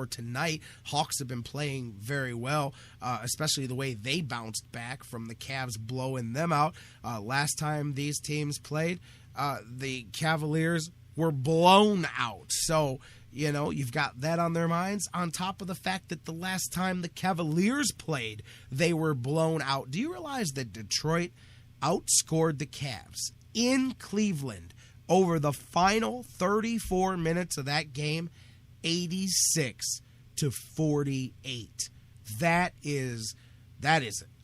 tonight. Hawks have been playing very well, especially the way they bounced back from the Cavs blowing them out. Last time these teams played, the Cavaliers were blown out. So, you've got that on their minds, on top of the fact that the last time the Cavaliers played, they were blown out. Do you realize that Detroit outscored the Cavs in Cleveland over the final 34 minutes of that game, 86-48? That is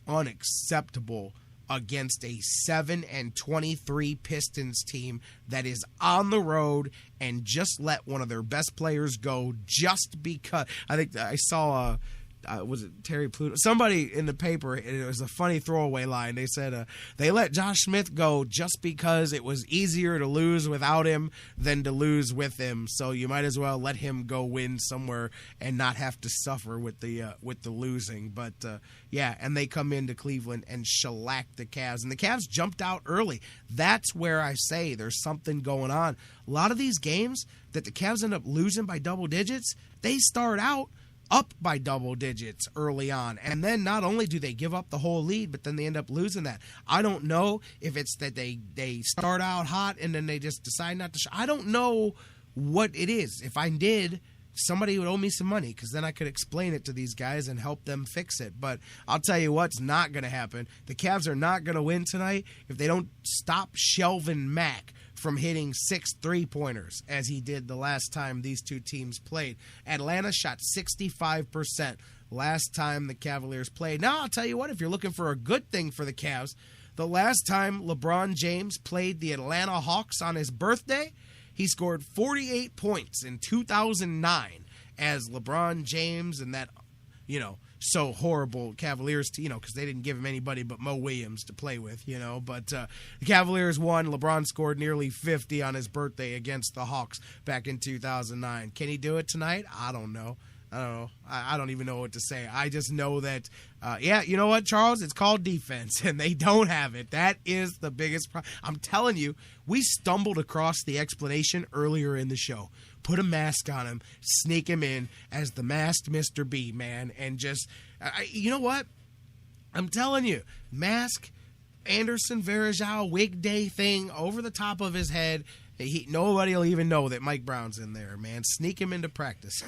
unacceptable against a 7-23 Pistons team that is on the road and just let one of their best players go just because. I think I saw was it Terry Pluto? Somebody in the paper, it was a funny throwaway line. They said they let Josh Smith go just because it was easier to lose without him than to lose with him. So you might as well let him go win somewhere and not have to suffer with the losing. But and they come into Cleveland and shellac the Cavs, and the Cavs jumped out early. That's where I say there's something going on. A lot of these games that the Cavs end up losing by double digits, they start out up by double digits early on. And then not only do they give up the whole lead, but then they end up losing that. I don't know if it's that they start out hot and then they just decide not to. I don't know what it is. If I did, somebody would owe me some money, because then I could explain it to these guys and help them fix it. But I'll tell you what's not going to happen. The Cavs are not going to win tonight if they don't stop Shelvin Mack from hitting 6 3-pointers as he did the last time these two teams played. Atlanta shot 65% last time the Cavaliers played. Now, I'll tell you what, if you're looking for a good thing for the Cavs, the last time LeBron James played the Atlanta Hawks on his birthday, he scored 48 points in 2009 as LeBron James and that, so horrible Cavaliers, because they didn't give him anybody but Mo Williams to play with, But the Cavaliers won. LeBron scored nearly 50 on his birthday against the Hawks back in 2009. Can he do it tonight? I don't know. I don't even know what to say. I just know that, you know what, Charles? It's called defense, and they don't have it. That is the biggest problem. I'm telling you, we stumbled across the explanation earlier in the show. Put a mask on him, sneak him in as the masked Mr. B, man, and just, you know what? I'm telling you, mask, Anderson Varejao, wig day thing over the top of his head. Nobody will even know that Mike Brown's in there, man. Sneak him into practice.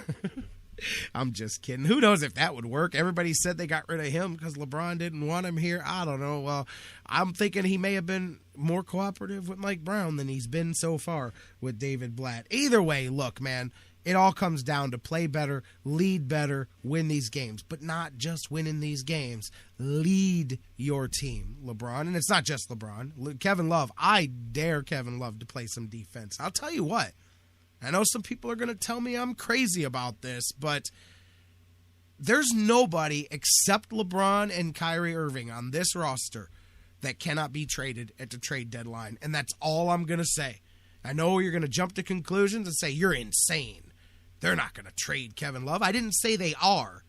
I'm just kidding. Who knows if that would work? Everybody said they got rid of him because LeBron didn't want him here. I don't know. Well, I'm thinking he may have been more cooperative with Mike Brown than he's been so far with David Blatt. Either way, look, man, it all comes down to play better, lead better, win these games. But not just winning these games. Lead your team, LeBron. And it's not just LeBron. Kevin Love. I dare Kevin Love to play some defense. I'll tell you what. I know some people are going to tell me I'm crazy about this, but there's nobody except LeBron and Kyrie Irving on this roster that cannot be traded at the trade deadline, and that's all I'm going to say. I know you're going to jump to conclusions and say, you're insane. They're not going to trade Kevin Love. I didn't say they are,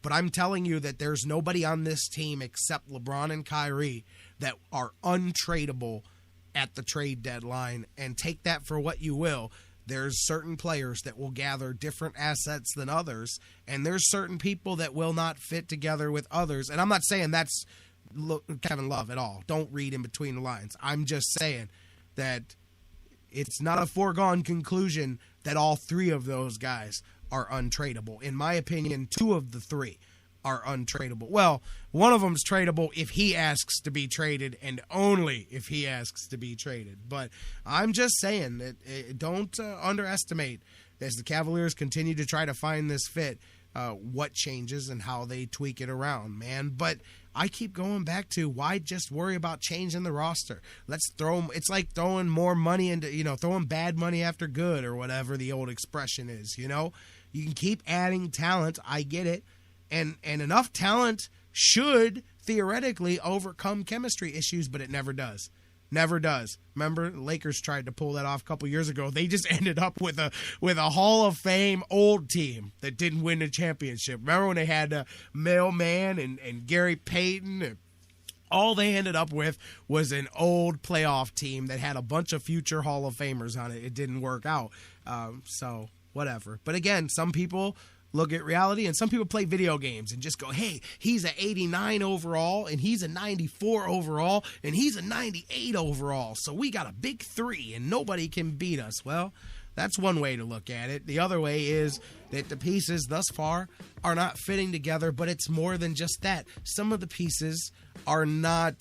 but I'm telling you that there's nobody on this team except LeBron and Kyrie that are untradeable at the trade deadline, and take that for what you will. There's certain players that will gather different assets than others, and there's certain people that will not fit together with others. And I'm not saying that's Kevin Love at all. Don't read in between the lines. I'm just saying that it's not a foregone conclusion that all three of those guys are untradeable. In my opinion, 2 of the 3 are untradeable. Well, one of them's tradable if he asks to be traded, and only if he asks to be traded. But I'm just saying that don't underestimate, as the Cavaliers continue to try to find this fit, what changes and how they tweak it around, man. But I keep going back to, why just worry about changing the roster? Let's it's like throwing more money into, throwing bad money after good, or whatever the old expression is, You can keep adding talent. I get it. And enough talent should theoretically overcome chemistry issues, but it never does. Never does. Remember, the Lakers tried to pull that off a couple years ago. They just ended up with a Hall of Fame old team that didn't win the championship. Remember when they had Mailman and Gary Payton? And all they ended up with was an old playoff team that had a bunch of future Hall of Famers on it. It didn't work out. So whatever. But again, some people look at reality. And some people play video games and just go, hey, he's an 89 overall, and he's a 94 overall, and he's a 98 overall. So we got a big three, and nobody can beat us. Well, that's one way to look at it. The other way is that the pieces thus far are not fitting together, but it's more than just that. Some of the pieces are not...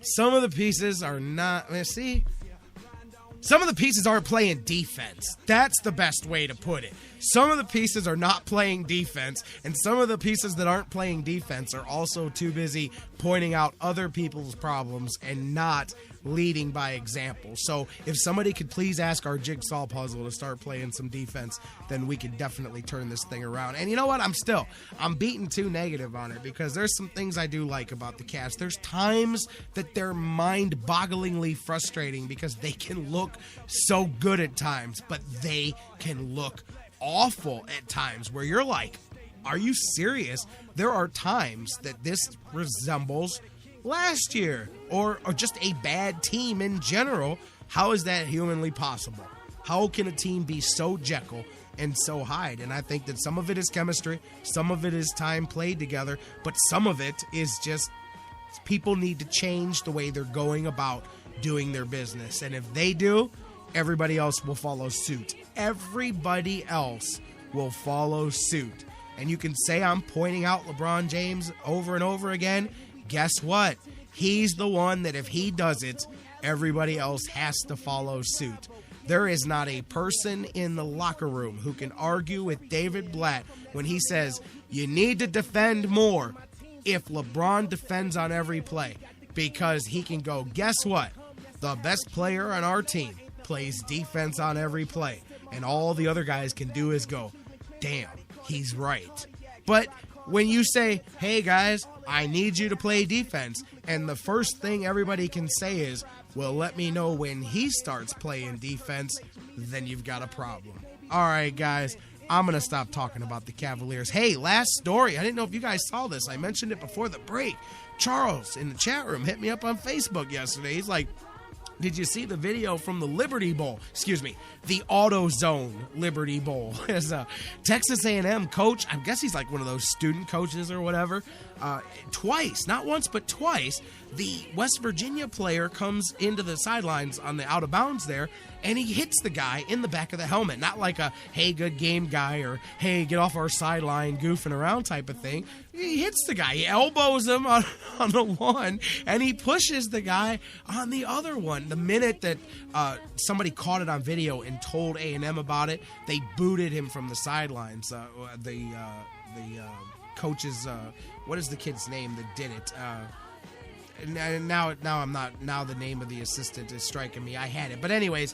Some of the pieces aren't playing defense. That's the best way to put it. Some of the pieces are not playing defense, and some of the pieces that aren't playing defense are also too busy pointing out other people's problems and not leading by example. So if somebody could please ask our jigsaw puzzle to start playing some defense, then we could definitely turn this thing around. And you know what? I'm beating too negative on it, because there's some things I do like about the Cats. There's times that they're mind-bogglingly frustrating because they can look so good at times, but they can look awful at times where you're like, are you serious? There are times that this resembles last year or just a bad team in general. How is that humanly possible? How can a team be so Jekyll and so Hyde? And I think that some of it is chemistry, some of it is time played together, but some of it is just people need to change the way they're going about doing their business. And if they do, everybody else will follow suit. Everybody else will follow suit. And you can say I'm pointing out LeBron James over and over again. Guess what? He's the one that if he does it, everybody else has to follow suit. There is not a person in the locker room who can argue with David Blatt when he says, you need to defend more if LeBron defends on every play. Because he can go, guess what? The best player on our team plays defense on every play. And all the other guys can do is go, damn, he's right. But when you say, hey guys, I need you to play defense, and the first thing everybody can say is, well, let me know when he starts playing defense, then you've got a problem. All right, guys, I'm going to stop talking about the Cavaliers. Hey, last story. I didn't know if you guys saw this. I mentioned it before the break. Charles in the chat room hit me up on Facebook yesterday. He's like, did you see the video from the Liberty Bowl? Excuse me, the AutoZone Liberty Bowl. As a Texas A&M coach, I guess he's like one of those student coaches or whatever. Twice, not once, but twice, the West Virginia player comes into the sidelines on the out of bounds there, and he hits the guy in the back of the helmet. Not like a, hey, good game guy, or hey, get off our sideline goofing around type of thing. He hits the guy. He elbows him on the one, and he pushes the guy on the other one. The minute that somebody caught it on video and told A&M about it, they booted him from the sidelines. The coach's, what is the kid's name that did it? Now I'm not. Now the name of the assistant is striking me. I had it, but anyways,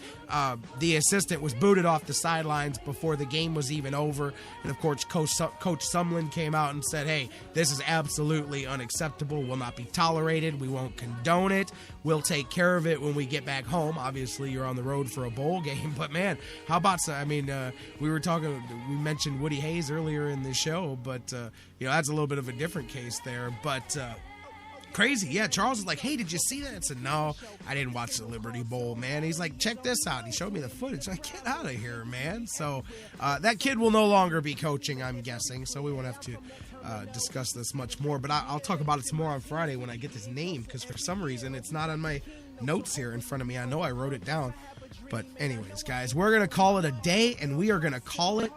the assistant was booted off the sidelines before the game was even over. And of course, Coach Sumlin came out and said, "Hey, this is absolutely unacceptable. Will not be tolerated. We won't condone it. We'll take care of it when we get back home." Obviously, you're on the road for a bowl game, but man, how about? I mean, we mentioned Woody Hayes earlier in the show, but that's a little bit of a different case there, but. Crazy. Yeah, Charles was like, hey, did you see that? I said, no, I didn't watch the Liberty Bowl, man. He's like, check this out. He showed me the footage. I'm like, get out of here, man. So that kid will no longer be coaching, I'm guessing, so we won't have to discuss this much more. But I'll talk about it some more on Friday when I get his name, because for some reason it's not on my notes here in front of me. I know I wrote it down. But anyways, guys, we're going to call it a day, and we are going to call it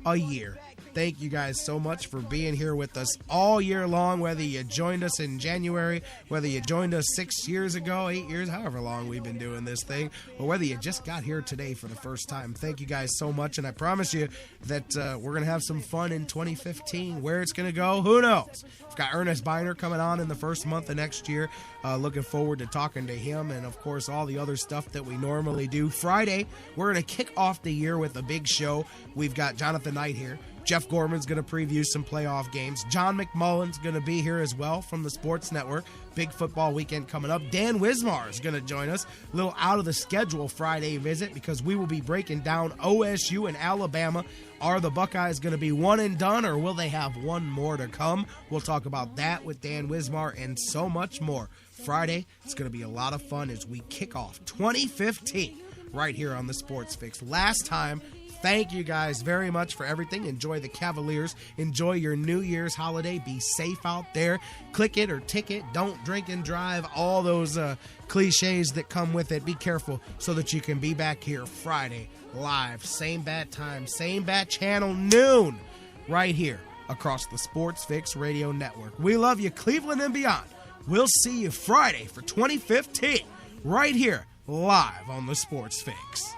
a year. Thank you guys so much for being here with us all year long, whether you joined us in January, whether you joined us 6 years ago, 8 years, however long we've been doing this thing, or whether you just got here today for the first time. Thank you guys so much, and I promise you that we're going to have some fun in 2015. Where it's going to go, who knows? We've got Ernest Biner coming on in the first month of next year. Looking forward to talking to him, and of course all the other stuff that we normally do. Friday, we're going to kick off the year with a big show. We've got Jonathan Knight here. Jeff Gorman's going to preview some playoff games. John McMullen's going to be here as well from the Sports Network. Big football weekend coming up. Dan Wismar is going to join us. A little out of the schedule Friday visit, because we will be breaking down OSU and Alabama. Are the Buckeyes going to be one and done, or will they have one more to come? We'll talk about that with Dan Wismar and so much more. Friday, it's going to be a lot of fun as we kick off 2015 right here on the Sports Fix. Last time, thank you guys very much for everything. Enjoy the Cavaliers. Enjoy your New Year's holiday. Be safe out there. Click it or ticket. Don't drink and drive. All those cliches that come with it. Be careful so that you can be back here Friday live. Same bat time, same bat channel, noon. Right here across the Sports Fix Radio Network. We love you, Cleveland and beyond. We'll see you Friday for 2015 right here live on the Sports Fix.